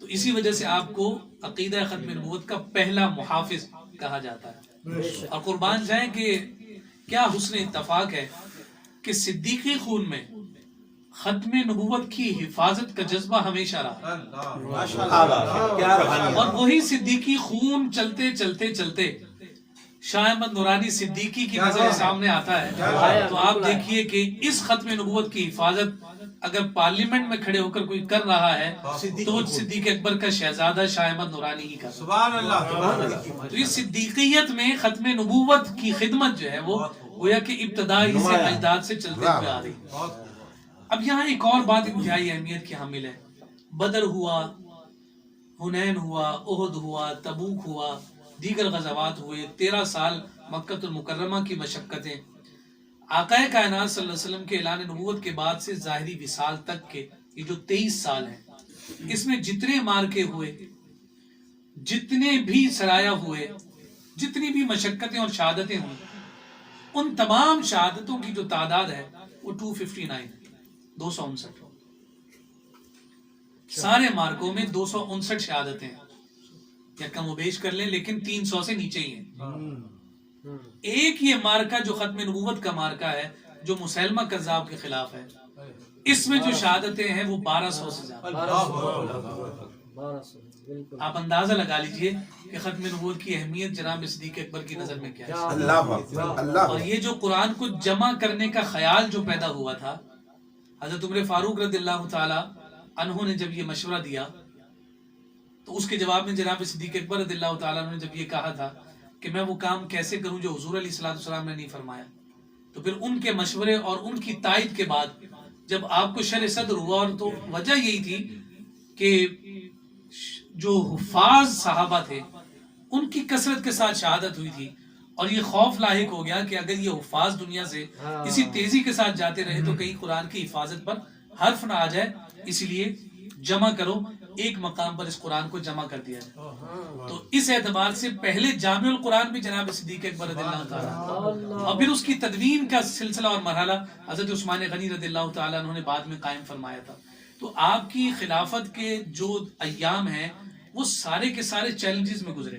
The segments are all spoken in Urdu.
تو اسی وجہ سے آپ کو عقیدہ ختم نبوت کا پہلا محافظ کہا جاتا ہے. اور قربان جائیں کہ کیا حسن اتفاق ہے کہ صدیقی خون میں ختم نبوت کی حفاظت کا جذبہ ہمیشہ رہا, اور وہی صدیقی خون چلتے چلتے چلتے شاہ احمد نورانی صدیقی کی نظر کے سامنے آتا ہے. تو آپ دیکھیے کہ اس ختم نبوت کی حفاظت اگر پارلیمنٹ میں کھڑے ہو کر کوئی کر رہا ہے تو صدیق اکبر کا شہزادہ شاہ احمد نورانی ہی کر. سبحان اللہ. تو اس صدیقیت میں ختم نبوت کی خدمت جو ہے وہ گویا کہ ابتدائی سے اجداد سے چلتے ہوئے آ رہی. اب یہاں ایک اور بات انتہائی اہمیت کی حامل ہے. بدر ہوا, حنین ہوا, احد ہوا, تبوک ہوا, دیگر غزوات ہوئے, 13 سال مکہ المکرمہ کی مشقتیں, آقا کائنات صلی اللہ علیہ وسلم کے اعلان نبوت کے بعد سے ظاہری وصال تک کے یہ جو 23 سال ہیں, اس میں جتنے مارکے ہوئے, جتنے بھی سرایا ہوئے, جتنی بھی مشقتیں اور شہادتیں ہوئی, ان تمام شہادتوں کی جو تعداد ہے وہ 259 259. سارے مارکوں میں 259 شہادتیں ہیں, یا کم و بیش کر لیں لیکن 300 سے نیچے ہی ہیں. ایک یہ مارکہ جو ختم نبوت کا مارکہ ہے جو مسیلمہ کذاب کے خلاف ہے, اس میں جو شہادتیں ہیں وہ 1200 سے زیادہ. آپ اندازہ لگا لیجئے کہ ختم نبوت کی اہمیت جناب صدیق اکبر کی نظر میں کیا ہے. اور یہ جو قرآن کو جمع کرنے کا خیال جو پیدا ہوا تھا, حضرت عمر فاروق رضی اللہ تعالی عنہ نے جب یہ مشورہ دیا تو اس کے جواب میں جناب صدیق اکبر رضی اللہ تعالیٰ عنہ نے جب یہ کہا تھا کہ میں وہ کام کیسے کروں جو حضور علیہ الصلوۃ والسلام نے نہیں فرمایا, تو پھر ان کے مشورے اور ان کی تائید کے بعد جب آپ کو شرح صدر ہوا, اور تو وجہ یہی تھی کہ جو حفاظ صحابہ تھے ان کی کثرت کے ساتھ شہادت ہوئی تھی, اور یہ خوف لاحق ہو گیا کہ اگر یہ حفاظ دنیا سے کسی تیزی کے ساتھ جاتے رہے تو کہیں قرآن کی حفاظت پر حرف نہ آ جائے, اس لیے جمع کرو, ایک مقام پر اس قرآن کو جمع کر دیا جائے. تو اس اعتبار سے پہلے جامع القرآن بھی جناب صدیق اکبر رضی اللہ تعالیٰ, اور پھر اس کی تدوین کا سلسلہ اور مرحلہ حضرت عثمان غنی رضی اللہ تعالیٰ عنہ نے بعد میں قائم فرمایا تھا. تو آپ کی خلافت کے جو ایام ہیں وہ سارے کے سارے چیلنجز میں گزرے,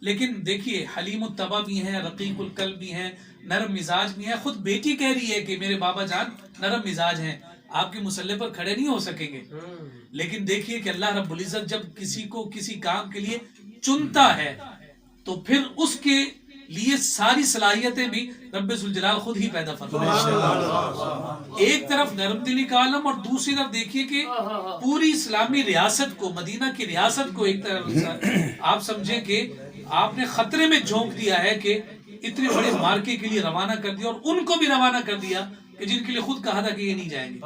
لیکن دیکھیے حلیم الطبع بھی ہیں, رقیق القلب بھی ہیں, نرم مزاج بھی ہیں. خود بیٹی کہہ رہی ہے کہ میرے بابا جان نرم مزاج ہیں, آپ کے مسلح پر کھڑے نہیں ہو سکیں گے. لیکن دیکھیے کہ اللہ رب العزت جب کسی کو کسی کام کے لیے چنتا ہے تو پھر اس کے لیے ساری صلاحیتیں بھی رب ذوالجلال خود ہی پیدا فرماتا ہے. ایک طرف نرم دلی کا عالم, اور دوسری طرف دیکھیے کہ پوری اسلامی ریاست کو, مدینہ کی ریاست کو ایک طرف آپ سمجھیں کہ آپ نے خطرے میں جھونک دیا ہے کہ اتنے بڑے مارکے کے لیے روانہ کر دیا, اور ان کو بھی روانہ کر دیا کہ جن کے لیے خود کہا تھا کہ یہ نہیں جائیں گے.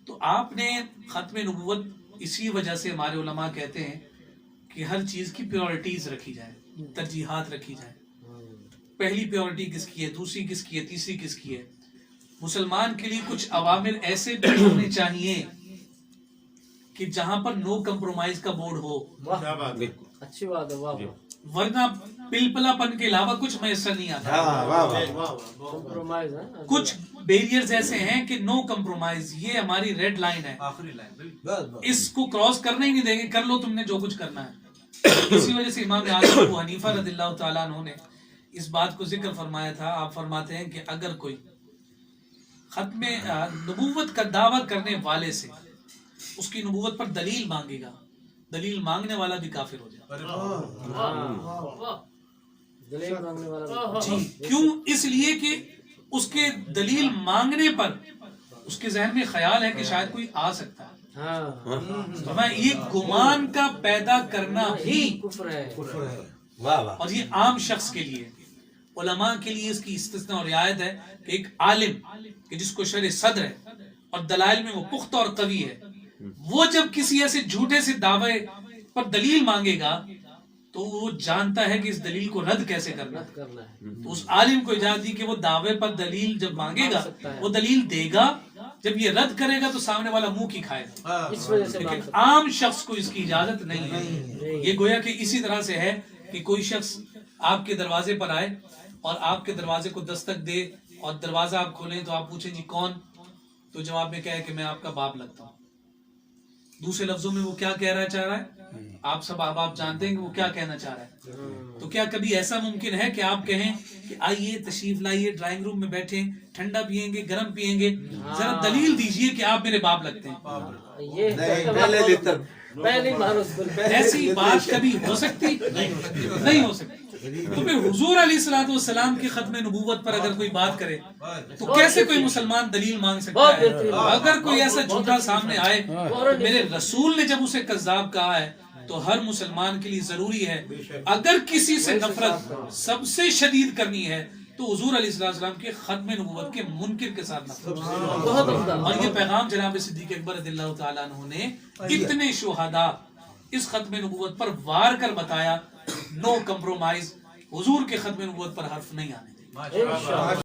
تو آپ نے ختم نبوت, اسی وجہ سے ہمارے علماء کہتے ہیں کہ ہر چیز کی پیورٹیز رکھی جائے, ترجیحات رکھی جائے. پہلی پیورٹی کس کی ہے, دوسری کس کی ہے, تیسری کس کی ہے. مسلمان کے لیے کچھ عوامل ایسے بھی ہونے چاہیے کہ جہاں پر نو کمپرومائز کا بورڈ ہو. اچھی بات ہے, ورنہ پلپلا پن کے علاوہ کچھ میسر نہیں آتا. کچھ بیریئرز ایسے ہیں کہ نو کمپرومائز, یہ ہماری ریڈ لائن ہے, اس کو کراس کرنا ہی نہیں دیں گے, کر لو تم نے جو کچھ کرنا ہے. اسی وجہ سے امام اعظم ابو حنیفہ رضی اللہ تعالیٰ عنہ نے اس بات کو ذکر فرمایا تھا. آپ فرماتے ہیں کہ اگر کوئی ختم نبوت کا دعویٰ کرنے والے سے اس کی نبوت پر دلیل مانگے گا, دلیل مانگنے والا بھی کافر ہو جائے. جی کیوں؟ اس لیے کہ اس کے دلیل مانگنے پر اس کے ذہن میں خیال ہے کہ شاید کوئی آ سکتا ہے. یہ گمان کا پیدا کرنا ہی کفر ہے, اور یہ عام شخص کے لیے. علماء کے لیے اس کی استثناء اور رعایت ہے کہ ایک عالم کہ جس کو شرح صدر ہے اور دلائل میں وہ پختہ اور قوی ہے, وہ جب کسی ایسے جھوٹے سے دعوے پر دلیل مانگے گا تو وہ جانتا ہے کہ اس دلیل کو رد کیسے کرنا ہے. تو اس عالم کو اجازت دی کہ وہ دعوے پر دلیل جب مانگے گا وہ دلیل دے گا, جب یہ رد کرے گا تو سامنے والا منہ کی کھائے گا. لیکن عام شخص کو اس کی اجازت نہیں ہے. یہ گویا کہ اسی طرح سے ہے کہ کوئی شخص آپ کے دروازے پر آئے اور آپ کے دروازے کو دستک دے اور دروازہ آپ کھولیں تو آپ پوچھیں جی کون, تو جواب میں کہے کہ میں آپ کا باپ لگتا ہوں. دوسرے لفظوں میں وہ کیا کہنا چاہ رہا ہے؟ آپ سب آپ جانتے ہیں کہ وہ کیا کہنا چاہ رہا ہے. تو کیا کبھی ایسا ممکن ہے کہ آپ کہیں کہ آئیے تشریف لائیے ڈرائنگ روم میں بیٹھیں ٹھنڈا پیئیں گے گرم پیئیں گے ذرا دلیل دیجئے کہ آپ میرے باپ لگتے ہیں؟ ایسی بات کبھی ہو سکتی نہیں ہو سکتی. تو پھر حضور علیہ الصلوۃ والسلام کی ختم نبوت پر اگر کوئی بات کرے تو کیسے کوئی مسلمان دلیل مانگ سکتا ہے؟ اگر کوئی ایسا جھوٹا سامنے آئے، میرے رسول نے جب اسے کذاب کہا ہے تو ہر مسلمان کے لیے ضروری ہے اگر کسی سے نفرت سب سے شدید کرنی ہے تو حضور علیہ السلام کے ختم نبوت کے منکر کے ساتھ نفرت. اور یہ پیغام جناب صدیق اکبر رضی اللہ تعالیٰ عنہ نے اتنے شہداء اس ختم نبوت پر وار کر بتایا، نو کمپرومائز، حضور کے ختم نبوت پر حرف نہیں آنے دیں.